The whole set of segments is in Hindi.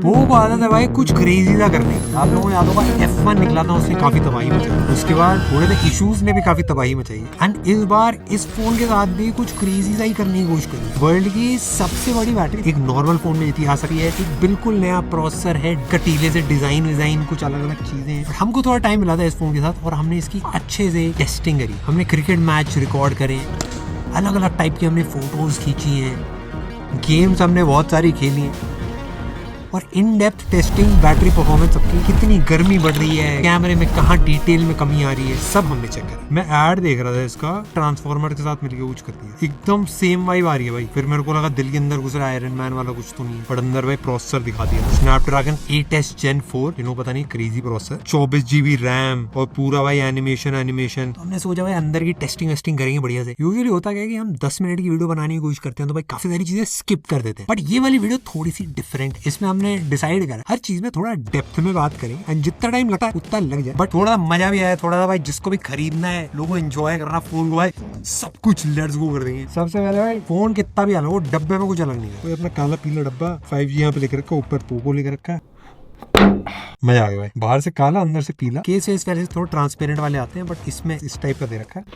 वो को आदत है भाई कुछ क्रेजी सा करने की। आप लोगों को याद होगा F1 निकला था, उसने काफी तबाही मचाई, उसके बाद थोड़े से इश्यूज ने भी काफी तबाही मचाई, एंड इस बार इस फोन के साथ भी कुछ क्रेजी सा ही करने की कोशिश करी। वर्ल्ड की सबसे बड़ी बैटरी एक नॉर्मल फोन में इतनी आ सकती है, एक बिल्कुल नया प्रोसेसर है, कटीले से डिजाइन कुछ अलग अलग चीजें हैं। हमको थोड़ा टाइम मिला था इस फोन के साथ और हमने इसकी अच्छे से टेस्टिंग करी। हमने क्रिकेट मैच रिकॉर्ड करे, अलग अलग टाइप की हमने फोटोज खींची हैं, गेम्स हमने बहुत सारी खेली हैं, और in depth testing battery performance सबकी, कितनी गर्मी बढ़ रही है, कैमरे में कहाँ डिटेल में कमी आ रही है, सब हमने चेक करा। मैं ऐड देख रहा था इसका, ट्रांसफॉर्मर के साथ मिलके कुछ करती है, एकदम सेम वाइब आ रही है भाई। फिर मेरे को लगा दिल के अंदर घुस रहा आयरन मैन वाला कुछ तो नहीं, पर अंदर भाई प्रोसेसर दिखा दिया, स्नैपड्रैगन 8s Gen 4, इन्हों पता नहीं क्रेजी प्रोसेसर, 24 GB रैम और पूरा भाई एनिमेशन। तो हमने सोचा भाई अंदर की टेस्टिंग वेस्टिंग करेंगे बढ़िया से। यूजुअली होता क्या है कि हम 10 मिनट की वीडियो बनाने की कोशिश करते हैं तो भाई काफी सारी चीजें स्किप कर देते हैं, बट ये वाली वीडियो थोड़ी सी डिफरेंट। इसमें हमने डिसाइड करा हर चीज में थोड़ा डेप्थ में बात करें, एंड जितना टाइम लगता है उतना लग जाए, बट थोड़ा मजा भी आया, थोड़ा सा भाई जिसको भी खरीदना है, लोगों को एंजॉय करना फोन को, भाई सब कुछ लेट्स गो कर देंगे। सबसे पहले भाई फोन कितना भी अलग हो, डब्बे में कुछ अलग नहीं है। कोई अपना काला पीला डब्बा 5G यहाँ पे लिख रखा है, ऊपर पोको लिख रखा है, मजा आ गया भाई। बाहर से काला अंदर से पीला, केस वेस पहले से थोड़ा ट्रांसपेरेंट वाले आते हैं, बट इसमें इस टाइप का दे रखा है,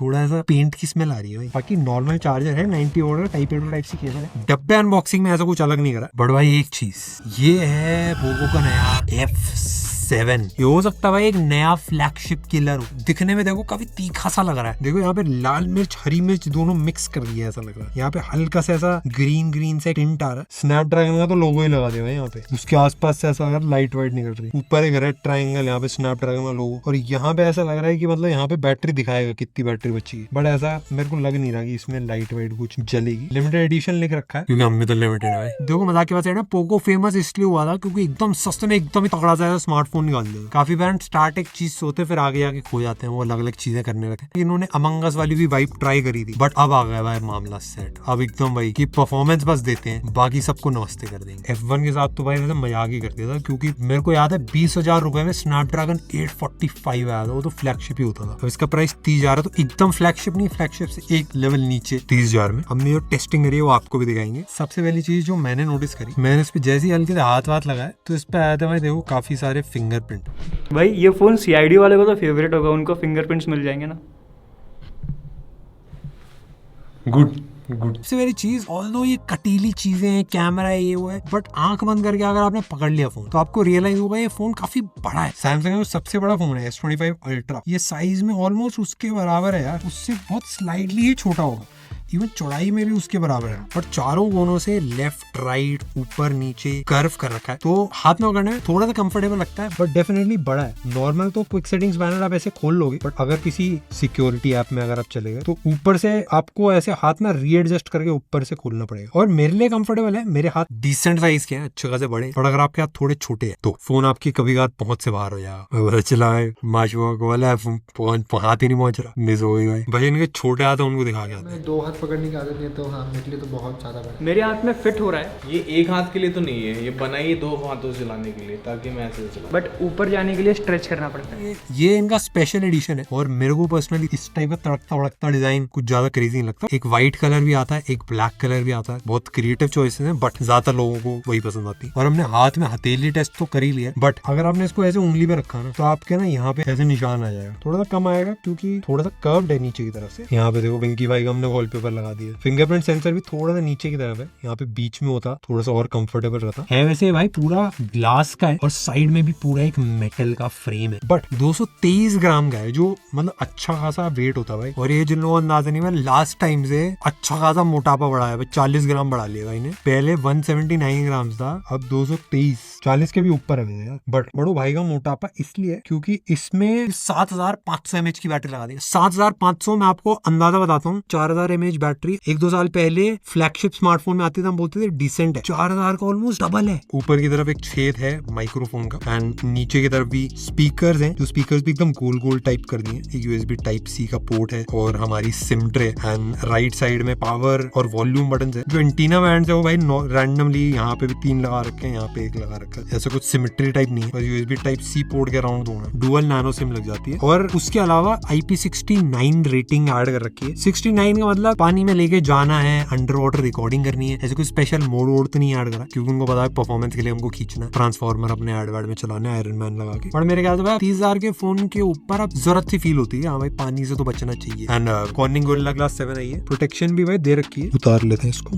थोड़ा सा पेंट की स्मेल आ रही है भाई। बाकी नॉर्मल चार्जर है, 90 वोल्ट का type A to type C cable है। डब्बे अनबॉक्सिंग में ऐसा कुछ अलग नहीं करा, बट भाई एक चीज ये है पोको का नया F7। ये हो सकता है भाई एक नया फ्लैगशिप किलर हो। दिखने में देखो काफी तीखा सा लग रहा है, देखो यहाँ पे लाल मिर्च हरी मिर्च दोनों मिक्स कर दिया ऐसा लग रहा है। यहाँ पे हल्का सा ऐसा ग्रीन से टिंट आ रहा है। स्नैपड्रैगन का तो लोगो ही लगा दिया यहाँ पे, उसके आसपास से ऐसा लाइट वाइट निकल रही है। ऊपर एक रेड ट्रायंगल, यहाँ पे स्नैपड्रैगन का लोगो, और यहाँ पे ऐसा लग रहा है कि मतलब यहाँ पे बैटरी दिखाएगा कितनी बैटरी बची है, बट ऐसा मेरे को लग नहीं रहा कि इसमें लाइट वाइट कुछ जलेगी। लिमिटेड एडिशन लिख रखा है क्योंकि हम भी तो लिमिटेड है भाई। देखो मजाक की बात है, पोको फेमस इसलिए हुआ था क्योंकि एकदम सस्ते में एकदम ही तगड़ा सा स्मार्टफोन निकाल दिया। काफी ब्रांड स्टार्ट एक चीज सोते फिर आगे आके खो जाते हैं, वो अलग अलग चीजें करने लगे। इन्होंने अमंग अस वाली भी वाइब ट्राई करी थी, बट अब आ गया भाई मामला सेट। अब एकदम भाई की परफॉर्मेंस बस देते हैं, बाकी सबको नमस्ते कर देंगे। F1 के साथ तो भाई वैसे मजाक ही कर दिया था, क्योंकि मेरे को याद है 20,000 रुपए में स्नैपड्रैगन 845 आया था, वो तो फ्लैगशिप ही होता था। अब इसका प्राइस 30,000 है, तो एकदम फ्लैगशिप नहीं, फ्लैगशिप से एक लेवल नीचे 30,000 में। हमने जो टेस्टिंग करी है वो आपको भी दिखाएंगे। सबसे पहली चीज जो मैंने नोटिस करी, मैंने इस पे जैसे ही हल्के से हाथ लगाया तो इस पे आया था भाई देखो काफी सारे फिंगरप्रिंट। भाई ये फोन CID वाले को तो फेवरेट होगा, उनको फिंगरप्रिंट्स मिल जाएंगे ना। गुड। सबसे पहली चीज, ऑल्दो ये कटीली चीजें हैं, कैमरा है, ये वो है, बट आंख बंद करके अगर आपने पकड़ लिया फोन तो आपको रियलाइज होगा ये फोन काफी बड़ा है। सैमसंग का सबसे बड़ा फोन है S25 अल्ट्रा, ये साइज में ऑलमोस्ट उसके बराबर है यार, उससे बहुत स्लाइटली ही छोटा होगा, इवन चौड़ाई में भी उसके बराबर है, पर चारों कोनों से लेफ्ट राइट ऊपर नीचे कर्व कर रखा है, तो हाथ में पकड़ने में थोड़ा सा कंफर्टेबल लगता है, बट डेफिनेटली बड़ा है। नॉर्मल तो क्विक सेटिंग्स पैनल आप ऐसे खोल लोगे, बट अगर किसी सिक्योरिटी ऐप में अगर आप चले गए तो ऊपर से आपको ऐसे हाथ में रीएडजस्ट करके ऊपर से खोलना पड़ेगा, और मेरे लिए कंफर्टेबल है। मेरे हाथ डिसेंट साइज के हैं, अच्छे खासे बड़े, और अगर आपके हाथ थोड़े छोटे हैं तो फोन आपकी कभी कभार पहुंच से बाहर हो जाएगा। चला है माशुआ को वाला हाथ ही नहीं पहुंच रहा, मिस हो गई भाई। इनके छोटे हाथ है उनको दिखा गया, 2 हाथ पकड़ने की आदत नहीं, तो हाँ मेरे लिए तो बहुत ज्यादा बड़ा। मेरे हाथ में फिट हो रहा है। ये एक हाथ के लिए तो नहीं है, ये बनाई है 2 हाथों से चलाने के लिए, ताकि मैं ऐसे चलाऊं। बट ऊपर जाने के लिए स्ट्रेच करना पड़ता है। ये इनका स्पेशल एडिशन है, और मेरे को पर्सनली इस टाइप का तड़कता भड़कता डिजाइन कुछ ज्यादा क्रेजी नहीं लगता। एक व्हाइट कलर भी आता है, एक ब्लैक कलर भी आता है, बहुत क्रिएटिव चॉइसेस हैं, बट ज्यादातर लोगों को वही पसंद आती है। और हमने हाथ में हथेली टेस्ट तो कर ही लिया, बट अगर आपने इसको ऐसे उंगली पे रखा ना तो आपके ना यहाँ पे ऐसे निशान आ जाएगा, थोड़ा सा कम आएगा क्योंकि थोड़ा सा कर्व्ड है नीचे की तरफ से। यहाँ पे देखो विंकी भाई का हमने वॉलपेपर लगा दिया। फिंगरप्रिंट सेंसर भी थोड़ा सा नीचे की तरफ है, यहाँ पे बीच में होता थोड़ा सा और कंफर्टेबल रहता है। वैसे भाई पूरा ग्लास का है, और साइड में भी पूरा एक मेटल का फ्रेम है, बट 223 ग्राम का है, जो मतलब अच्छा खासा वेट होता है भाई। और ये जिन लोगों को अंदाजा नहीं, मैं लास्ट टाइम से अच्छा खासा मोटापा बढ़ा है भाई, 40 ग्राम बढ़ा लिया भाई ने। पहले 179 ग्राम था, अब 223, 40 के भी ऊपर है यार। बट बड़ो भाई का मोटापा इसलिए क्योंकि इसमें 7500 mAh की बैटरी लगा दी। 7500 में आपको अंदाजा बताता हूँ, 4000 mAh बैटरी 1-2 साल पहले फ्लैगशिप स्मार्टफोन में आती थी, हम बोलते थे डिसेंट है, 4000 का ऑलमोस्ट डबल है। ऊपर की तरफ एक छेद है माइक्रोफोन का, एंड नीचे की तरफ भी स्पीकर्स हैं, जो स्पीकर्स भी एकदम गोल गोल टाइप कर दिए। एक USB Type-C का पोर्ट है, और हमारी SIM tray, and right side में पावर और वॉल्यूम बटन है। जो एंटीना बैंड है वो भाई रैंडमली यहाँ पे भी 3 लगा रखे हैं, यहाँ पे 1 लगा रखा है, ऐसा कुछ सिमेट्री टाइप नहीं है। और USB Type-C पोर्ट के अराउंड दोनों डुअल नैनो सिम लग जाती है, और उसके अलावा IP69 रेटिंग ऐड कर रखी है। 69 का मतलब पानी में लेके जाना है, अंडर वाटर रिकॉर्डिंग करनी है, ऐसे कोई स्पेशल मोड वोड तो नहीं ऐड करा क्योंकि उनको पता है परफॉर्मेंस के लिए हमको खींचना, ट्रांसफॉर्मर अपने एड में चलाना है, आयरन मैन लगा के। पर मेरे ख्याल से भाई 30,000 के फोन के ऊपर अब जरूरत सी फील होती है, हाँ भाई पानी से तो बचना चाहिए। एंड कॉर्निंग गोरिल्ला ग्लास 7 आई है, प्रोटेक्शन भी भाई दे रखी है। उतार लेते हैं इसको,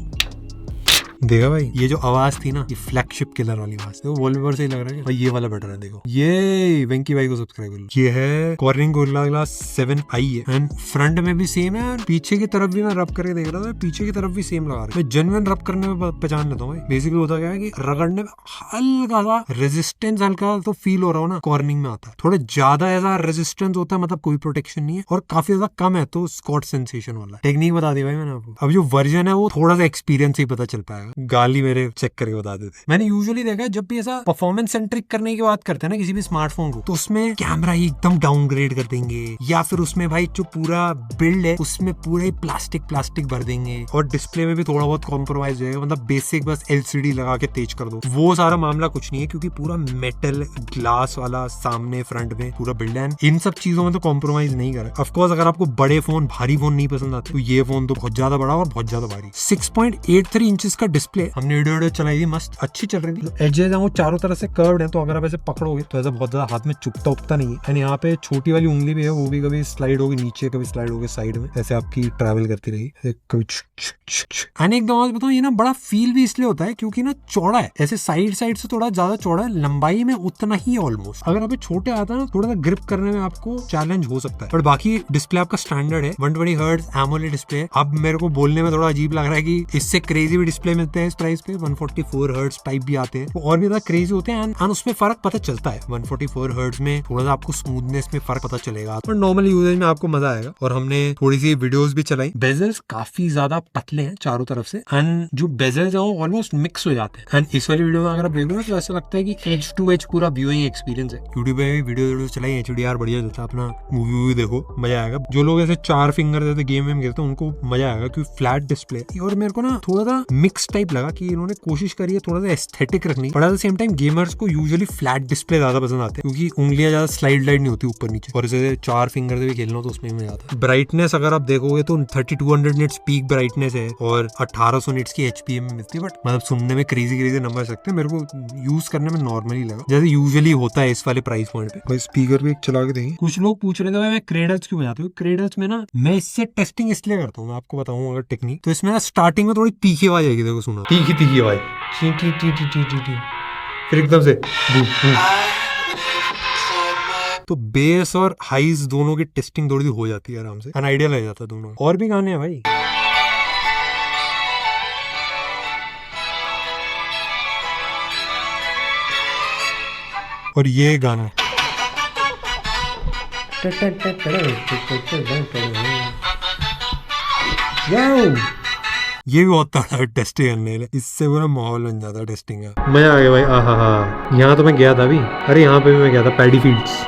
देखा भाई ये जो आवाज थी ना, ये फ्लैगशिप किलर वाली आवाज, तो वॉलपेपर से ही लग रहा है भाई ये वाला बेटर है। देखो ये वेंकी भाई को सब्सक्राइब कर लो, ये है कॉर्निंग गोरिल्ला ग्लास 7 आई है एंड फ्रंट में भी सेम है, पीछे की तरफ भी मैं रब करके देख रहा था, पीछे की तरफ भी सेम लगा रहा है। मैं जेन्युइन रब करने में पहचान लेता हूँ भाई। बेसिकली होता क्या है कि रगड़ने में हल्का सा रेजिस्टेंस, हल्का तो फील हो रहा हो ना, कॉर्निंग में आता है। थोड़ा ज्यादा ऐसा रेजिस्टेंस होता है मतलब कोई प्रोटेक्शन नहीं है, और काफी ज्यादा कम है तो स्कॉट सेंसेशन वाला। टेक्निक बता दी भाई मैंने आपको, अब जो वर्जन है वो थोड़ा सा एक्सपीरियंस से ही पता चल पाएगा, गाली मेरे चेक करके बता देते। मैंने यूजुअली देखा है जब भी ऐसा परफॉर्मेंस सेंट्रिक करने की बात करते हैं ना किसी भी स्मार्टफोन को, तो उसमें कैमरा ही एकदम डाउनग्रेड कर देंगे, या फिर उसमें भाई जो पूरा बिल्ड है उसमें पूरा ही प्लास्टिक भर देंगे, और डिस्प्ले में भी थोड़ा बहुत कॉम्प्रोमाइज होगा, मतलब बेसिक बस एलसीडी लगा के तेज कर दो। वो सारा मामला कुछ नहीं है क्योंकि पूरा मेटल ग्लास वाला सामने फ्रंट में पूरा बिल्ड है, इन सब चीजों में तो कॉम्प्रोमाइज नहीं करा। ऑफकोर्स अगर आपको बड़े फोन, भारी फोन नहीं पसंद आते तो ये फोन तो बहुत ज्यादा बड़ा और बहुत ज्यादा भारी। 6.83 इंचेस का डिस्प्ले, हमने वीडियो चलाई थी, मस्त अच्छी चल रही थी। एजेस हैं वो चारों तरफ से कर्व्ड हैं, तो अगर आप ऐसे पकड़ोगे तो ऐसा बहुत ज्यादा हाथ में चुपता उपता नहीं है। एंड यहाँ पे छोटी वाली उंगली भी है, वो भी कभी स्लाइड होगी नीचे, कभी स्लाइड होगी साइड में, ऐसे आपकी ट्रैवल करती रहेगी कभी। एंड एक बात बताऊं, ये ना बड़ा फील भी इसलिए होता है क्योंकि ना चौड़ा है, ऐसे साइड से थोड़ा ज्यादा चौड़ा है, लंबाई में उतना ही ऑलमोस्ट। अगर आप छोटे आता है ना, थोड़ा सा ग्रिप करने में आपको चैलेंज हो सकता है, पर बाकी डिस्प्ले आपका स्टैंडर्ड है। 120 हर्ट्ज एमोलेड डिस्प्ले। अब मेरे को बोलने में थोड़ा अजीब लग रहा है कि इससे क्रेजी भी डिस्प्ले मिलते हैं इस प्राइस पे, 144 हर्ट्ज टाइप भी आते हैं, वो और भी ज्यादा क्रेजी होते हैं। एंड उसमें फर्क पता चलता है, 144 हर्ट्ज में थोड़ा सा आपको स्मूथनेस में फर्क पता चलेगा, और नॉर्मल यूजेज में आपको मजा आएगा। और हमने थोड़ी सी वीडियोस भी चलाई। बेजल्स काफी ज्यादा पतले हैं चारों तरफ से, एंड जो बेजल्स है वो ऑलमोस्ट मिक्स हो जाते हैं। एंड इस वाली वीडियो में अगर आप देख रहे हो तो ऐसा लगता है कि एज टू एज पूरा व्यूइंग एक्सपीरियंस है। यूट्यूब पे वीडियो चलाई, HDR बढ़िया चलता है, अपना मूवी देखो मजा आएगा। जो लोग ऐसे 4 फिंगर देते गेम में खेलते हैं उनको मजा आएगा क्योंकि फ्लैट डिस्प्ले। और मेरे को ना थोड़ा सा मिक्स टाइप लगा कि इन्होंने कोशिश करी है थोड़ा सा एस्थेटिक रखनी, but at the same time gamers को यूजुअली फ्लैट डिस्प्ले ज्यादा पसंद आते हैं क्योंकि उंगलियां ज्यादा स्लाइड नहीं होती ऊपर नीचे, और जैसे 4 फिंगर से भी खेलना हो तो उसमें मजा आता है। ब्राइटनेस अगर आप देखोगे तो 3200 निट्स पीक ब्राइटनेस है और 1800 निट्स की HPA में मिलती है, बट मतलब सुनने में क्रेजी नंबर सकते हैं, मेरे को यूज करने में नॉर्मली लगा जैसे यूजुअली होता है इस वाले प्राइस पॉइंट पे। भाई स्पीकर भी एक चला के देंगे। कुछ लोग पूछ रहे थे भाई मैं क्रेडल्स क्यों बजाता हूँ। क्रेडल्स में ना मैं इससे टेस्टिंग इसलिए करता हूँ, मैं आपको बताऊँ अगर टेक्निक, तो इसमें ना स्टार्टिंग में थोड़ी तीखी आवाज आएगी, देखो सुना, तीखी आवाज, फिर एकदम से तो बेस और हाइज दोनों की टेस्टिंग थोड़ी हो जाती है आराम से, एन आइडिया लग जाता है दोनों। और भी गाने हैं भाई, और ये गाना ये भी बहुत तगड़ा टेस्टिंग करने के लिए, इससे पूरा माहौल बन जाता है टेस्टिंग का। मजा आ गया भाई। आहा, यहाँ तो मैं गया था अभी, अरे यहाँ पे भी मैं गया था, पैडी फील्ड्स।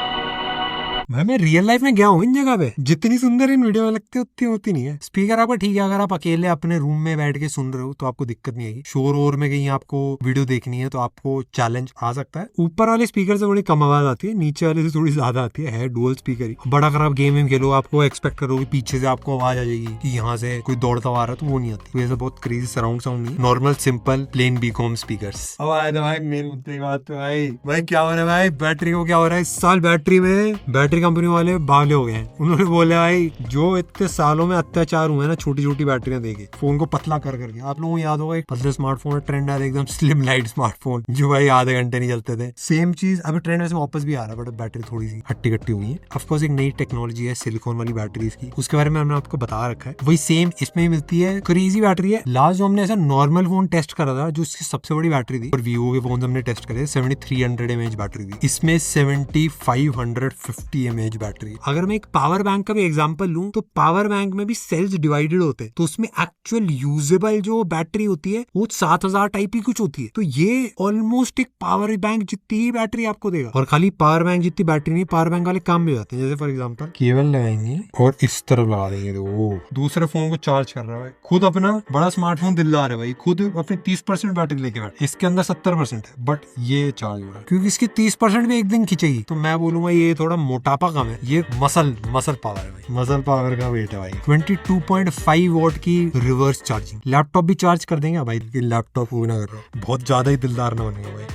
भाई मैं रियल लाइफ में गया हूँ इन जगह पे, जितनी सुंदर इन वीडियो में लगती है उतनी होती नहीं है। स्पीकर आपका ठीक है, अगर आप अकेले अपने रूम में बैठ के सुन रहे हो तो आपको दिक्कत नहीं आएगी। शोर और में कहीं आपको वीडियो देखनी है तो आपको चैलेंज आ सकता है। ऊपर वाले स्पीकर से बड़ी कम आवाज आती है, नीचे वाले से थोड़ी ज्यादा आती है डुअल स्पीकर ही। बड़ा अगर आप गेम खेलो आपको एक्सपेक्ट करोगे पीछे से आपको आवाज आ जाएगी कि यहाँ से कोई दौड़ता आ रहा है, तो वो नहीं आती। तो ऐसा बहुत क्रेजी सराउंड साउंड नहीं, नॉर्मल सिंपल प्लेन बीकॉम स्पीकर्स। अब आया था भाई मेन मुद्दे की बात। भाई क्या हो रहा है भाई, बैटरी को क्या हो रहा है इस साल। बैटरी में बैटरी कंपनी वाले बावले हो गए हैं। उन्होंने बोला भाई जो इतने सालों में अत्याचार हुए ना छोटी छोटी बैटरियां देके फोन को पतला कर करके। आप लोगों को याद होगा एक पतले स्मार्टफोन ट्रेंड आया एकदम स्लिम लाइट स्मार्टफोन जो भाई आधे घंटे नहीं चलते थे। सेम चीज अभी ट्रेंड वैसे वापस भी आ रहा है, बट बैटरी थोड़ी सी हट्टी कट्टी हुई है। ऑफकोर्स एक नई टेक्नोलॉजी है सिलिकॉन वाली बैटरीज की, उसके बारे में हमने आपको बता रखा है। वही सेम इसमें मिलती है, क्रेजी बैटरी है। लास्ट जो हमने ऐसा नॉर्मल फोन टेस्ट करा था जो इसकी सबसे बड़ी बैटरी थी, और वीवो के फोन हमने टेस्ट करे 7300 mAh बैटरी थी, इसमें 7550 mAh बैटरी। अगर मैं एक पावर बैंक का भी एग्जांपल लूं तो पावर बैंक में भी सेल्स डिवाइडेड होते हैं, तो उसमें एक्चुअल यूजेबल जो बैटरी होती है वो 7000 टाइप की कुछ होती है। तो ये ऑलमोस्ट एक पावर बैंक जितनी ही बैटरी आपको देगा। और खाली पावर बैंक जितनी बैटरी नहीं, पावर बैंक वाले काम भी जाते हैं। जैसे फॉर एग्जांपल केबल लगाएंगे और इस तरफ लगा देंगे तो वो दूसरे फोन को चार्ज कर रहा है। खुद अपना बड़ा स्मार्टफोन दिलदार है भाई, खुद अपनी 30% बैटरी लेके बैठ, इसके अंदर 70% है, बट ये चार्ज हो रहा है क्योंकि इसकी 30% भी एक दिन खींचेगी। तो मैं बोलूंगा ये थोड़ा मोटा मोटापा कम है, ये मसल पावर है भाई, मसल पावर का वेट है भाई। 22.5 वॉट की रिवर्स चार्जिंग। लैपटॉप भी चार्ज कर देंगे भाई, लैपटॉप वो ना कर रहा हूँ, बहुत ज्यादा ही दिलदार ना बनेगा भाई।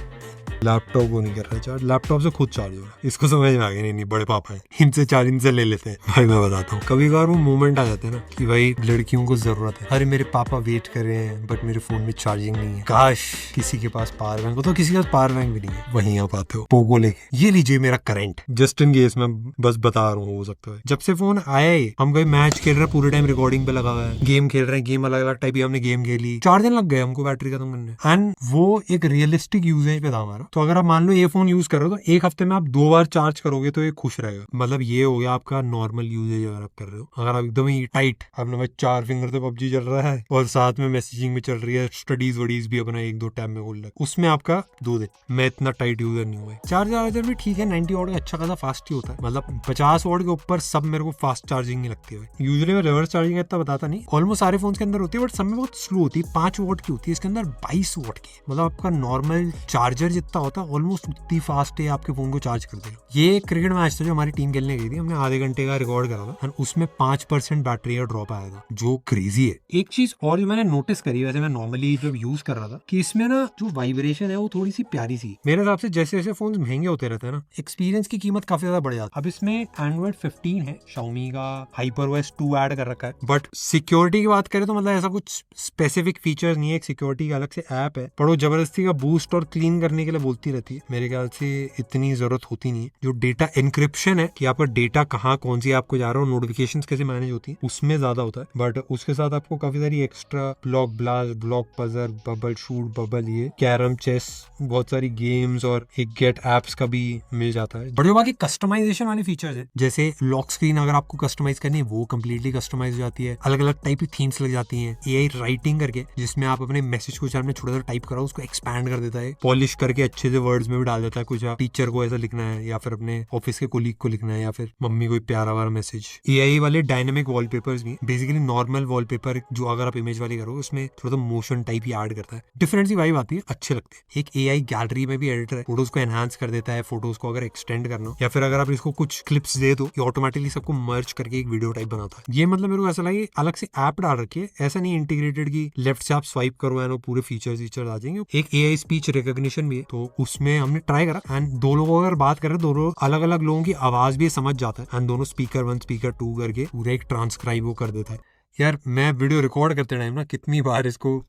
लैपटॉप को नहीं कर रहा चार्ज, लैपटॉप से खुद चार्ज हो रहा है। इसको समझ में आ गया, नहीं बड़े पापा है, इनसे चार्ज इनसे ले लेते हैं भाई। मैं बताता हूँ, कभी कभार वो मोमेंट आ जाते हैं ना कि भाई लड़कियों को जरूरत है, अरे मेरे पापा वेट कर रहे हैं बट मेरे फोन में चार्जिंग नहीं है, काश किसी के पास पावर बैंक हो। तो किसी के पास पावर बैंक भी नहीं है, वहीं आप आते हो पोको लेके, ये लीजिए मेरा करंट, जस्ट इन केस मैं बस बता रहा हूँ, हो सकता है। जब से फोन आया ही हम कोई मैच खेल रहे हैं, पूरे टाइम रिकॉर्डिंग पे लगा हुआ है, गेम खेल रहे हैं, गेम अलग अलग टाइप की हमने गेम खेली, 4 दिन लग गए हमको बैटरी खत्म करने, एंड वो एक रियलिस्टिक यूजेज पे था हमारा। तो अगर आप मान लो ये फोन यूज कर रहे हो तो एक हफ्ते में आप 2 बार चार्ज करोगे तो ये खुश रहेगा। मतलब ये हो गया आपका नॉर्मल यूजेज अगर आप कर रहे हो। अगर आप एकदम ही टाइट, अपना भाई 4 फिंगर से पबजी चल रहा है और साथ में मैसेजिंग भी चल रही है, स्टडीज वडीज भी अपना 1-2 टैब में खोल रहा है, उसमें आपका 2 दिन। मैं इतना टाइट यूजर नहीं हुआ। चार्जर भी ठीक है, 90 वॉट का अच्छा खासा फास्ट ही होता है। मतलब 50 वॉट के ऊपर सब मेरे को फास्ट चार्जिंग ही लगती है। यूजुअली मैं रिवर्स चार्जिंग इतना बताता नहीं, ऑलमोस्ट सारे फोन के अंदर होती है, बट सब में बहुत स्लो होती है। 5 वॉट की होती है, इसके अंदर 22 वॉट की। मतलब आपका नॉर्मल चार्जर जितना होता है ऑलमोस्ट उतनी फास्ट है, आपके फोन को चार्ज कर देगा। ये क्रिकेट मैच था जो हमारी टीम खेलने गई थी, हमने आधे घंटे का रिकॉर्ड करा था, उसमें 5% बैटरी का ड्रॉप आया था, जो क्रेजी है। एक चीज और जो मैंने नोटिस करी, वैसे मैं नॉर्मली जब यूज कर रहा था, कि इसमें ना जो वाइब्रेशन है वो थोड़ी सी प्यारी सी। मेरे हिसाब से जैसे जैसे फोन महंगे होते रहते हैं ना, एक्सपीरियंस की कीमत काफी ज्यादा बढ़ जाती है। अब इसमें एंड्रॉइड 15 है, Xiaomi का HyperOS 2 ऐड कर रखा है, बट सिक्योरिटी की बात करें तो मतलब ऐसा कुछ स्पेसिफिक फीचर नहीं है। एक सिक्योरिटी का अलग से ऐप है, पर वो जबरदस्ती का बूस्ट और क्लीन करने के लिए बोलती रहती है। मेरे ख्याल से इतनी जरूरत होती नहीं है। जो डेटा एनक्रिप्शन है कि आपका डेटा कहाँ कौन सी आपको जा रहा है, नोटिफिकेशंस कैसे मैनेज होती है, उसमें ज्यादा होता है। बट उसके साथ आपको काफी सारी extra block blast, block puzzle, bubble shoot, bubble ये कैरम, चेस, बहुत सारी गेम्स और एक गेट एप्स का भी मिल जाता है। बट जो बाकी कस्टमाइजेशन वाले फीचर्स है, जैसे लॉक स्क्रीन अगर आपको कस्टमाइज करनी है वो कम्प्लीटली कस्टमाइज हो जाती है। अलग अलग टाइप की थीम्स लग जाती है। AI राइटिंग करके, जिसमें आप अपने मैसेज को में छोटा सा टाइप कराओ, उसको एक्सपैंड कर देता है, पॉलिश करके अच्छे से वर्ड्स में भी डाल देता है। कुछ टीचर को ऐसा लिखना है, या फिर अपने ऑफिस के कोलीग को लिखना है, या फिर मम्मी को प्यारा वाला मैसेज। AI वाले डायनेमिक वॉलपेपर्स भी, बेसिकली नॉर्मल वॉलपेपर जो अगर आप इमेज वाली करो उसमें थोड़ा सा मोशन टाइप ही ऐड करता है, डिफरेंट सी वाइब आती है, अच्छे लगते हैं। एक AI गैलरी में भी एडिटर है, फोटोज को एनहांस कर देता है, फोटोज को अगर एक्सटेंड करना हो, या फिर अगर आप इसको कुछ क्लिप्स दे दो, ये ऑटोमेटिकली सबको मर्ज करके एक वीडियो टाइप बनाता है। ये मतलब मेरे को ऐसा लगे अलग से ऐप डाल रखी है, ऐसा नहीं इंटीग्रेटेड की लेफ्ट से आप स्वाइप करो एंड पूरे फीचर्स आ जाएंगे। एक AI स्पीच रिकॉग्निशन भी है, तो उसमें हमने ट्राई करा एंड 2 लोगों अगर बात करें, दोनों अलग अलग लोगों की आवाज भी समझ जाता है एंड दोनों स्पीकर 1 स्पीकर 2 करके पूरा एक ट्रांसक्राइब वो कर देता है। यार मैं वीडियो रिकॉर्ड करते टाइम ना कितनी बार इसको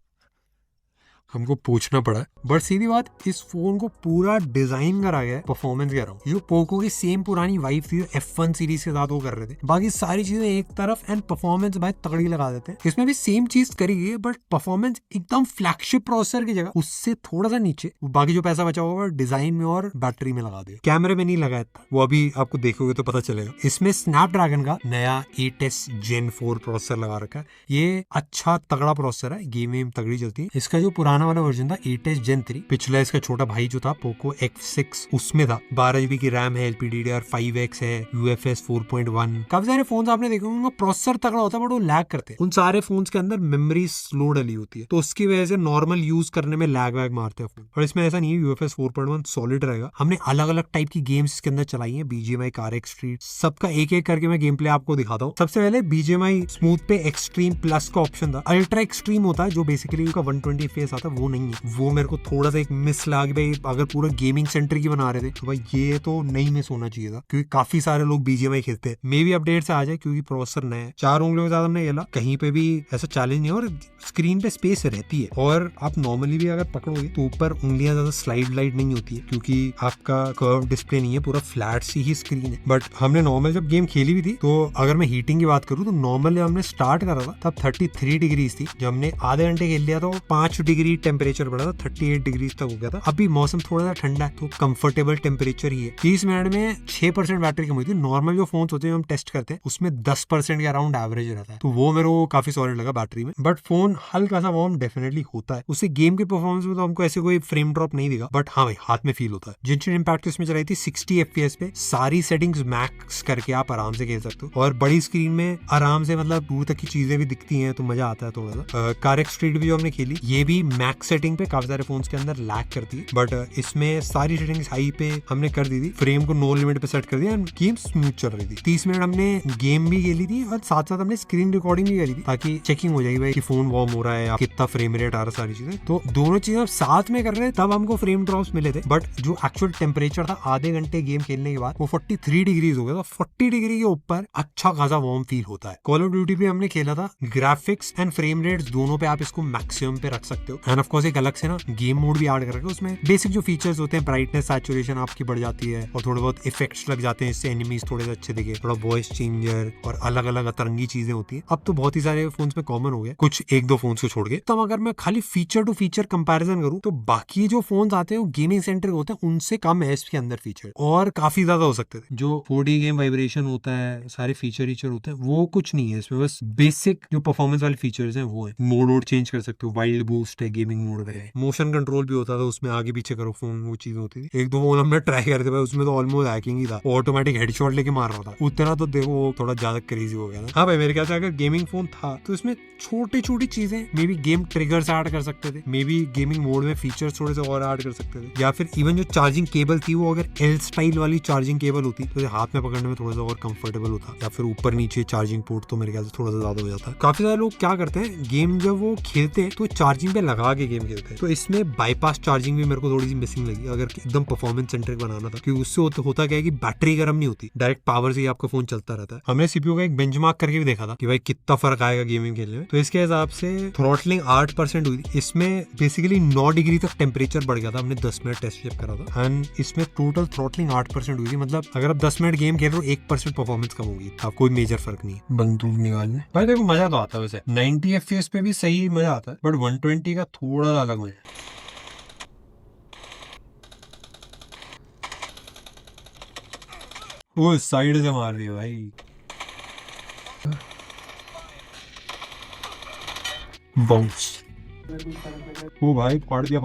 हमको पूछना पड़ा, बट सीधी बात, इस फोन को पूरा डिजाइन करा गया है परफॉर्मेंस कह रहा हूँ। जो पोको की सेम पुरानी वाइब थी F1 सीरीज के साथ वो कर रहे थे, बाकी सारी चीजें एक तरफ एंड परफॉर्मेंस भाई तगड़ी लगा देते हैं। इसमें भी सेम चीज करी गई है, बट परफॉर्मेंस एकदम फ्लैगशिप प्रोसेसर की जगह उससे थोड़ा सा नीचे। बाकी जो पैसा बचा होगा डिजाइन में और बैटरी में लगा दे। कैमरे में नहीं लगा था, वो अभी आपको देखोगे तो पता चलेगा। इसमें स्नैपड्रैगन का नया 8S Gen 4 प्रोसेसर लगा रखा है। ये अच्छा तगड़ा प्रोसेसर है, गेम तगड़ी चलती है। इसका जो पुराना वाला वर्जन था 8S Gen 3, पिछला इसका छोटा भाई जो था पोको X6, उसमें था 12GB की रैम है, LPDDR5X है, UFS 4.1। काफी सारे फोन आपने देखे उनका प्रोसेसर तगड़ा होता है, बट वो लैग करते हैं। उन सारे फोन के अंदर मेमोरी स्लो डली होती है, तो उसकी वजह से नॉर्मल यूज करने में लैग वैग मारते हैं फोन। और इसमें ऐसा नहीं है, UFS 4.1 सॉलिड रहेगा। हमने अलग अलग टाइप की गेम्स इसके अंदर चलाई है, BGMI, कार स्ट्रीट, सबका एक एक करके मैं गेम प्ले आपको दिखाता हूँ। सबसे पहले BGMI स्मूथ पे एक्सट्रीम प्लस का ऑप्शन था। अल्ट्रा एक्सट्रीम होता है जो बेसिकली उनका 120 FPS आता है, वो नहीं है। वो मेरे को थोड़ा सा एक मिस लगा, भाई अगर पूरा गेमिंग सेंटर की बना रहे थे तो भाई ये तो नहीं मिस होना चाहिए था, क्योंकि काफी सारे लोग BGMI खेलते हैं। मे भी अपडेट से आ जाए, क्योंकि प्रोसेसर नया है। 4 उंगलियों के साथ हमने ये ला, कहीं पे भी ऐसा चैलेंज नहीं है, और स्क्रीन पे स्पेस रहती है। और आप नॉर्मली भी अगर पकड़ोगे तो ऊपर उंगलियां ज्यादा स्लाइड नहीं होती है, क्योंकि आपका कर्व डिस्प्ले नहीं है, पूरा फ्लैट सी ही स्क्रीन है। बट हमने नॉर्मल जब गेम खेली भी थी, तो अगर मैं हीटिंग की बात करूँ तो नॉर्मल हमने स्टार्ट करा था तब 33 डिग्री थी। जब हमने आधे घंटे खेल लिया तो 5 डिग्री टेम्परेचर बढ़ा था, 38 डिग्री तक हो गया था। अभी मौसम थोड़ा सा ठंडा है, तो कंफर्टेबल टेम्परेचर ही है। 30 मिनट में 6% बैटरी कम हुई थी। नॉर्मल जो फोन होते हैं हम टेस्ट करते हैं उसमें 10% के अराउंड एवरेज रहता है, तो वो मेरे को काफी सॉलिड लगा बैटरी में। बट फोन हल्का सा वार्म डेफिनेटली होता है। उससे गेम के परफॉर्मेंस में तो हमको ऐसे कोई फ्रेम ड्रॉप नहीं दिखा, बट हाँ भाई हाथ में फील होता है। जिनशिन इम्पैक्ट इसमें चलाई थी 60 FPS पे, सारी सेटिंग्स मैक्स करके आप आराम से खेल सकते हो, और बड़ी स्क्रीन में आराम से मतलब दूर तक की चीजें भी दिखती हैं, तो मजा आता है थोड़ा सा। कार स्ट्रीट भी जो हमने खेली, ये भी मैक्स सेटिंग पे काफी सारे फोन्स के अंदर लैग करती है, बट इसमें सारी सेटिंग्स हाई पे हमने कर दी थी, फ्रेम को नो लिमिट पे सेट कर दिया, गेम स्मूथ चल रही थी। 30 मिनट हमने गेम भी खेली थी और साथ साथ हमने स्क्रीन रिकॉर्डिंग भी करी थी, ताकि चेकिंग हो जाएगी भाई कि फोन वार्म हो रहा है या कितना फ्रेम रेट आ रहा है, सारी चीजें। तो दोनों चीजें अब साथ में कर रहे हैं, तब हमको फ्रेम ड्रॉप्स मिले थे, बट जो एक्चुअल टेम्परेचर था आधे घंटे गेम खेलने के बाद वो 43 डिग्रीज हो गया था। 40 डिग्री के ऊपर अच्छा खासा वार्म फील होता है। कॉल ऑफ ड्यूटी भी हमने खेला था, ग्राफिक्स एंड फ्रेम रेट्स दोनों पे आप इसको मैक्सिमम पे रख सकते हो। एंड ऑफ कोर्स एक अलग से ना गेम मोड भी ऐड कर रखा है, उसमें बेसिक जो फीचर्स होते हैं, ब्राइटनेस, सैचुरेशन आपकी बढ़ जाती है और थोड़े बहुत इफेक्ट्स लग जाते हैं, इससे एनिमीज थोड़े से अच्छे दिखे, थोड़ा वॉइस चेंजर और अलग अलग अतरंगी चीजें होती है। अब तो बहुत ही सारे फोन्स में कॉमन हो गया, कुछ एक दो फोन्स को छोड़ के। तब अगर मैं खाली फीचर टू फीचर कंपैरिजन करूं तो बाकी जो फोन्स आते हैं वो गेमिंग सेंट्रिक होते हैं, उनसे कम है इसके अंदर फीचर और काफी ज्यादा हो सकते थे। जो 4D गेम वाइब्रेशन होता है, सारे फीचर होते हैं, वो कुछ नहीं है इसमें। बस बेसिक जो परफॉर्मेंस वाले फीचर्स हैं वो है। मोड चेंज कर सकते हो, वाइल्ड बूस्ट है, गेमिंग मोड है, मोशन कंट्रोल भी होता था उसमें, आगे पीछे करो फोन, वो चीज होती थी। एक दो फोन हमने ट्राई करते भाई, उसमें तो ऑलमोस्ट हैकिंग ही था, ऑटोमेटिक हेडशॉट लेके मार रहा था। उतना तो देखो वो थोड़ा ज्यादा क्रेजी हो गया था। हाँ भाई, मेरे ख्याल से अगर गेमिंग फोन था तो इसमें छोटी छोटी चीजें, may be game triggers add कर सकते थे, मे बी गेमिंग मोड में फीचर्स थोड़े से और ऐड कर सकते थे, या फिर इवन जो चार्जिंग केबल थी वो अगर एल स्टाइल वाली चार्जिंग केबल होती तो हाथ में पकड़ने में थोड़ा सा और कंफर्टेबल होता, या फिर ऊपर नीचे चार्जिंग पोर्ट तो मेरे ख्याल से थोड़ा सा ज्यादा हो जाता है। काफी सारे लोग क्या करते हैं, गेम जब वो खेलते हैं तो चार्जिंग पे लगा के गेम खेलते हैं, तो इसमें बाईपास चार्जिंग भी मेरे को थोड़ी सी मिसिंग लगी। अगर एकदम परफॉर्मेंस सेंट्रिक बनाना था, क्योंकि उससे होता क्या है कि बैटरी गर्म नहीं होती, डायरेक्ट पावर से ही आपका फोन चलता रहता है। हमने सीपीयू का एक बेंचमार्क करके भी देखा था कि भाई कितना फर्क आएगा गेमिंग खेलने में, तो इसके हिसाब से थ्रॉटलिंग 8% हुई थी। इसमें बेसिकली 9 डिग्री तक टेम्परेचर बढ़ गया था, हमने 10 मिनट टेस्ट जब करा था, एंड इसमें टोटल थ्रॉटलिंग 8% हुई थी। मतलब अगर आप 10 मिनट गेम खेल रहे हो 1% परफॉर्मेंस कम होगी, आप कोई मेजर फर्क नहीं। बंदूक निकालने भाई देखो मजा तो आता है वैसे, 90 FPS पे भी सही मजा आता है, बट 120 का थोड़ा अलग मजा है। वो साइड से मार रही है भाई। बाउंस, वो भाई फाड़ दिया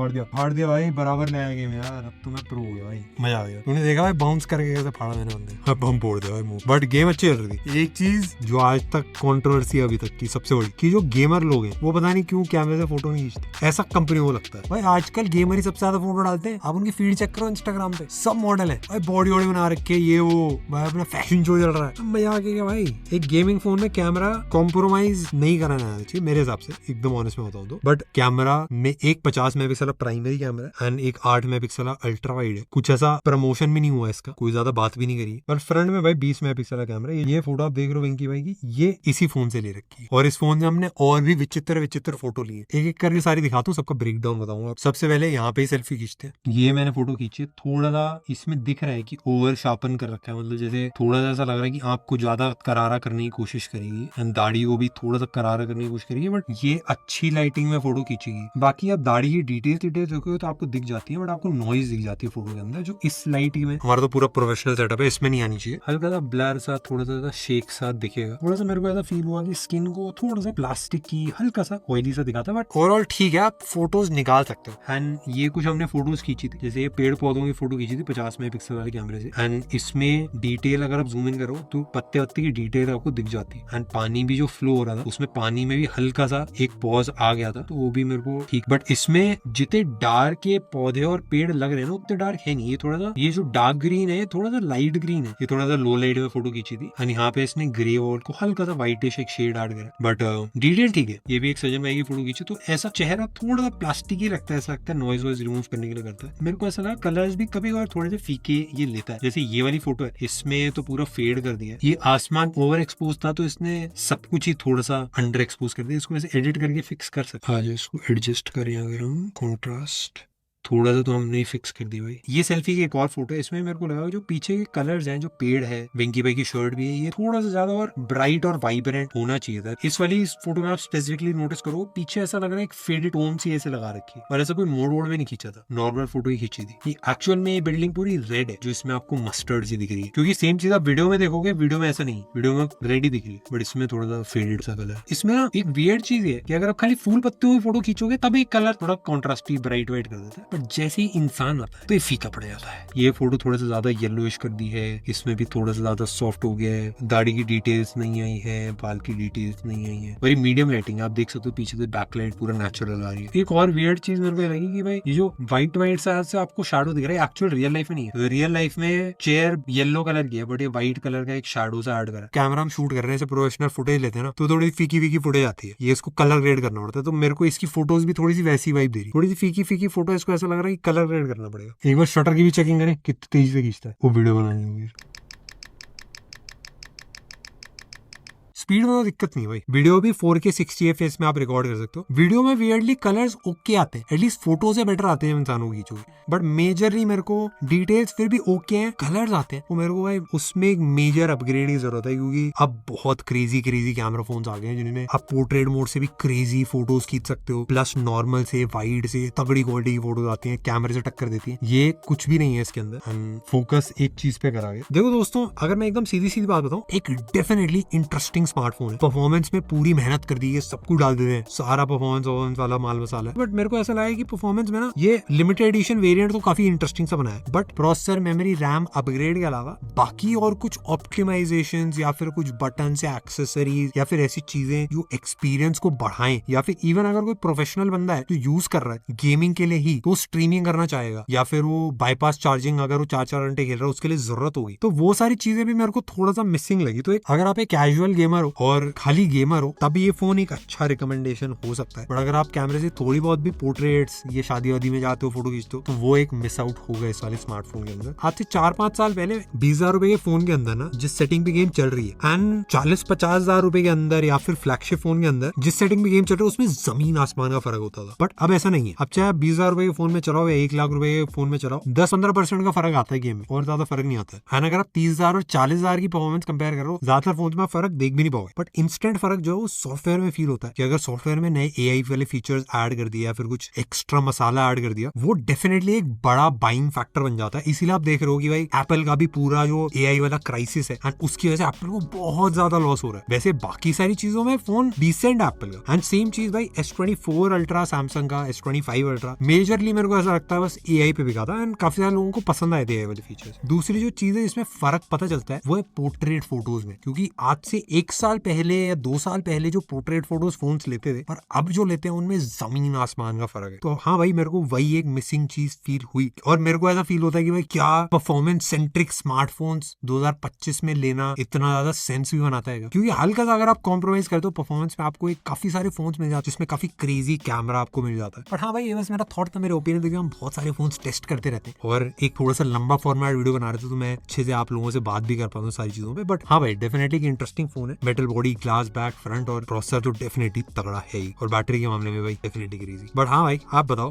भाई, बराबर ले आया गेम यार। अब तो मैं प्रो हो गया भाई, मजा आ गया। तूने देखा भाई बाउंस करके कैसे फाड़ा मैंने बंदे, अब बम फोड़ दिया भाई मुंह। बट गेम अच्छी चल रही थी। एक चीज जो आज तक कंट्रोवर्सी अभी तक की सबसे बड़ी, कि जो गेमर लोग हैं वो पता नहीं क्यों कैमरे से फोटो नहीं खींचते, ऐसा कंपनी को लगता है। भाई आजकल गेमर ही सबसे ज्यादा फोटो डालते हैं, आप उनकी फीड चेक करो इंस्टाग्राम पे, सब मॉडल है भाई, बॉडी वॉडी बना रखे, ये वो भाई अपना फैशन शो चल रहा है। मजा आ गया भाई। एक गेमिंग फोन में कैमरा कॉम्प्रोमाइज नहीं कराना चाहिए मेरे हिसाब से, एकदम ऑनेस्ट में बताऊं तो। बट कैमरा में एक 50 मेगापिक्सल प्राइमरी कैमरा एंड एक 8 मेगापिक्सल अल्ट्रा वाइड है। कुछ ऐसा प्रमोशन भी नहीं हुआ इसका, कोई ज्यादा बात भी नहीं करी, पर फ्रंट में भाई 20 मेगापिक्सल का कैमरा। ये फोटो आप देख रहे हो वेंकी भाई की, ये इसी फोन से ले रखी है, और इस फोन में हमने और भी विचित्र फोटो लिए। एक एक करके सारी दिखाता हूँ, सबका ब्रेक डाउन बताऊंगा। सबसे पहले यहाँ पे सेल्फी खींचते हैं, ये मैंने फोटो खींची, थोड़ा सा इसमें दिख रहा है कि ओवर शार्पन कर रखा है, मतलब जैसे थोड़ा सा ऐसा लग रहा है कि आपको ज्यादा करारा करने की कोशिश करेगी एंड दाढ़ी को भी थोड़ा सा करारा करने की कोशिश करेगी, बट ये अच्छी लाइटिंग में फोटो खींचेगी। बाकी आप दाढ़ी की डिटेल्स देखोगे तो आपको दिख जाती है, बट आपको नॉइज दिख जाती है फोटो के अंदर, जो इस लाइट में हमारा तो पूरा प्रोफेशनल सेटअप है, इसमें नहीं आनी चाहिए। हल्का सा ब्लर सा, थोड़ा सा शेक सा दिखेगा। थोड़ा सा मेरे को ऐसा फील हुआ कि स्किन को थोड़ा सा प्लास्टिक की हल्का सा ऑयली सा दिखाता है, बट ओवरऑल ठीक है, आप फोटोज निकाल सकते हो। एंड ये कुछ हमने फोटोज खींची थी, जैसे ये पेड़ पौधों की फोटो खींची थी 50 मेगापिक्सल वाले कैमरे से, एंड इसमें डिटेल अगर आप जूम इन करो तो पत्ते वत्ते की डिटेल आपको दिख जाती है। एंड पानी भी जो फ्लो हो रहा था, उसमें पानी में भी हल्का सा एक पॉज आ गया था, तो वो भी मेरे को ठीक। बट इसमें जितने डार्क के पौधे और पेड़ लग रहे हैं ना, उतने डार्क है नहीं। ये थोड़ा सा, ये जो डार्क ग्रीन है थोड़ा सा लाइट ग्रीन है, ये थोड़ा सा लो लाइट में फोटो खींची थी, एंड यहाँ पे इसने ग्रे वॉल को हल्का सा व्हाइटिश एक शेड ऐड करा, बट डिटेल ठीक है। ये भी एक सजन भाई की फोटो खींची, तो ऐसा चेहरा थोड़ा सा प्लास्टिक ही लगता है, ऐसा लगता है नॉइज वॉइस रिमूव करने के लिए करता है। मेरे को ऐसा लगा कलर्स भी कभी कभार थोड़े से फीके ये लेता है, जैसे ये वाली फोटो है, इसमें तो पूरा फेड कर दिया। ये आसमान ओवर एक्सपोज था, तो इसने सब कुछ ही थोड़ा सा अंडर एक्सपोज कर दिया। इसको ऐसे एडिट करके फिक्स कर सकते हैं। इसको एडजस्ट करें अगर हम, कॉन्ट्रास्ट थोड़ा सा तो हमने ही फिक्स कर दी भाई। ये सेल्फी की एक और फोटो है, इसमें मेरे को लगा जो पीछे के कलर्स हैं, जो पेड़ है, वेंकी भाई की शर्ट भी है, ये थोड़ा सा ज्यादा और ब्राइट और वाइब्रेंट होना चाहिए था। इस वाली फोटो में आप स्पेसिफिकली नोटिस करो, पीछे ऐसा लग रहा है एक फेडेड टोन सी ऐसे लगा रखी है, और ऐसा कोई मोड वोड में नहीं खींचा था, नॉर्मल फोटो ही खींची थी। ये एक्चुअल में ये बिल्डिंग पूरी रेड है, जो इसमें आपको मस्टर्ड सी दिख रही है, क्योंकि सेम चीज आप वीडियो में देखोगे, वीडियो में ऐसा नहीं, वीडियो में रेड ही दिख रही है, बट इसमें थोड़ा सा फेडेड सा कलर। इसमें ना एक वियर्ड चीज है कि अगर आप खाली फूल पत्तियों की फोटो खींचोगे तब एक कलर थोड़ा कॉन्ट्रास्टी ब्राइट वाइट कर देता है, बट जैसे ही इंसान आता है तो ये फीका पड़ जाता है। ये फोटो थोड़ा सा ज्यादा येलोइश कर दी है, इसमें भी थोड़ा सा ज्यादा सॉफ्ट हो गया है, दाढ़ी की डिटेल्स नहीं आई है, बाल की डिटेल्स नहीं आई है, वेरी मीडियम लाइटिंग आप देख सकते हो, पीछे से बैकलाइट पूरा नेचुरल आ रही है। एक और वियर्ड चीज मेरे को लगी कि भाई ये जो व्हाइट से आपको शैडो दिख रहा है एक्चुअल रियल लाइफ में नहीं है। रियल लाइफ में चेयर येलो कलर की है बट ये व्हाइट कलर का एक शैडो सा ऐड करा है। कैमरा हम शूट कर रहे हैं, प्रोफेशनल फुटेज लेते हैं ना, तो थोड़ी फीकी फीकी फुटेज आती है, ये इसको कलर ग्रेड करना पड़ता है। तो मेरे को इसकी फोटोज भी थोड़ी सी वैसी वाइब दे रही, थोड़ी सी फीकी फीकी फोटो, इसको ऐसा लग रहा है कि कलर ग्रेड करना पड़ेगा। एक बार शटर की भी चेकिंग करें कितनी तेजी से खींचता है, वो वीडियो बनानी होगी। स्पीड में तो दिक्कत नहीं भाई, वीडियो भी 4K 60 FPS में आप रिकॉर्ड कर सकते हो। वीडियो में वियर्डली कलर्स ओके आते हैं, एटलीस्ट फोटो से बेटर आते हैं इंसानों की खींचोगे, बट मेजरली मेरे को डिटेल्स फिर भी ओके हैं, कलर्स आते हैं। वो मेरे को भाई उसमें एक मेजर अपग्रेड की जरूरत है, क्योंकि अब बहुत क्रेजी कैमरा फोन्स आ गए हैं जिनमें आप पोर्ट्रेट मोड से भी क्रेजी फोटोज खींच सकते हो, प्लस नॉर्मल से वाइड से तगड़ी क्वालिटी की फोटोज आती है, कैमरे से टक्कर देती है। ये कुछ भी नहीं है इसके अंदर, एंड फोकस एक चीज पे करा गया। देखो दोस्तों, अगर मैं एकदम सीधी सीधी बात बताऊं, एक डेफिनेटली इंटरेस्टिंग स्मार्टफोन है। परफॉर्मेंस में पूरी मेहनत कर दी है, सब कुछ डाल देते हैं, सारा परफॉर्मेंस वाला माल मसाला है, बट मेरे को ऐसा लगा कि परफॉर्मेंस में ना ये लिमिटेड एडिशन वेरिएंट तो काफी इंटरेस्टिंग सा बना है, but processor, memory, RAM upgrade के अलावा बाकी और कुछ ऑप्टिमाइजेशंस या फिर कुछ बटन या एक्सेसरीज या फिर ऐसी चीजें जो एक्सपीरियंस को बढ़ाएं, या फिर इवन अगर कोई प्रोफेशनल बंदा है जो यूज कर रहा है गेमिंग के लिए ही, तो स्ट्रीमिंग करना चाहेगा या फिर वो बाईपास चार्जिंग अगर वो 4-4 घंटे खेल रहा है उसके लिए जरूरत होगी, तो वो सारी चीजें भी मेरे को थोड़ा सा मिसिंग लगी। तो अगर आप एक कैजुअल गेमर हो और खाली गेमर हो तब ये फोन एक अच्छा रिकमेंडेशन हो सकता है, बट अगर आप कैमरे से थोड़ी बहुत भी पोर्ट्रेट्स, ये शादी वादी में जाते हो, फोटो खींचते हो, तो वो एक मिस आउट हो गया इस वाले स्मार्टफोन के अंदर। आज से 4-5 साल पहले 20,000 रुपए के फोन के अंदर ना जिस सेटिंग पे गेम चल रही है, एंड 40-50,000 रुपए के अंदर या फिर फ्लैगशिप फोन के अंदर जिस सेटिंग पे गेम चल रहा है, उसमें जमीन आसमान का फर्क होता था। बट अब ऐसा नहीं है, अब चाहे आप 20,000 रुपए के फोन में चलाओ या 1 लाख रुपए के फोन में चलाओ, 10-15% का फर्क आता है गेम में, और ज्यादा फर्क नहीं आता है। अगर आप 30,000 और 40,000 की परफॉर्मेंस कंपेयर करो, ज्यादातर फोन में फर्क देख भी नहीं पाओगे, बट इंस्टेंट फर्क जो है वो सॉफ्टवेयर में फील होता है कि अगर सॉफ्टवेयर में नए AI वाले फीचर्स ऐड कर दिया या फिर कुछ एक्स्ट्रा मसाला ऐड कर दिया, वो डेफिनेटली एक बड़ा बाइंग फैक्टर बन जाता है। इसीलिए आप देख रहे हो कि भाई एप्पल का भी पूरा जो AI वाला क्राइसिस है, एंड उसकी वजह से एप्पल को बहुत ज्यादा लॉस हो रहा है। वैसे बाकी सारी चीजों में फोन डिसेंट एप्पल का, एंड सेम चीज भाई S24 अल्ट्रा सैमसंग का, S25 अल्ट्रा मेजरली मेरे को ऐसा लगता है बस AI पे बिका था, एंड काफी सारे लोगों को पसंद आए थे AI वाले फीचर्स। दूसरी जो चीज है जिसमें फर्क पता चलता है वो है पोर्ट्रेट फोटोज में, क्योंकि आज से 1 साल पहले या 2 साल पहले जो पोर्ट्रेट फोटोज फोन्स लेते थे और अब जो लेते हैं उनमें जमीन आसमान का फर्क है। तो हाँ भाई, मेरे को वही एक मिसिंग चीज फील हुई, और मेरे को ऐसा फील होता है कि भाई क्या परफॉर्मेंस सेंट्रिक स्मार्टफोन्स 2025 में लेना इतना ज्यादा सेंस भी बनाता है, क्योंकि हल्का सा अगर आप कॉम्प्रोमाइज करते हो परफॉर्मेंस में, आपको एक काफी सारे फोन्स मिल जाते हैं जिसमें काफी क्रेजी कैमरा आपको मिल जाता है। बट हाँ भाई, ये बस मेरा थॉट था, मेरे ओपिनियन देखिए, हम बहुत सारे फोन्स टेस्ट करते रहते हैं, और एक थोड़ा सा लंबा फॉर्मेट वीडियो बना रहे थे तो मैं अच्छे से आप लोगों से बात भी कर पाता हूँ सारी चीजों पे। बट हाँ भाई, डेफिनेटली एक इंटरेस्टिंग फोन है, metal body, glass back, front, और प्रोसेसर तो डेफिनेटली तगड़ा है ही, और बैटरी के मामले में भाई डेफिनेटली क्रेजी। बट हाँ भाई, आप बताओ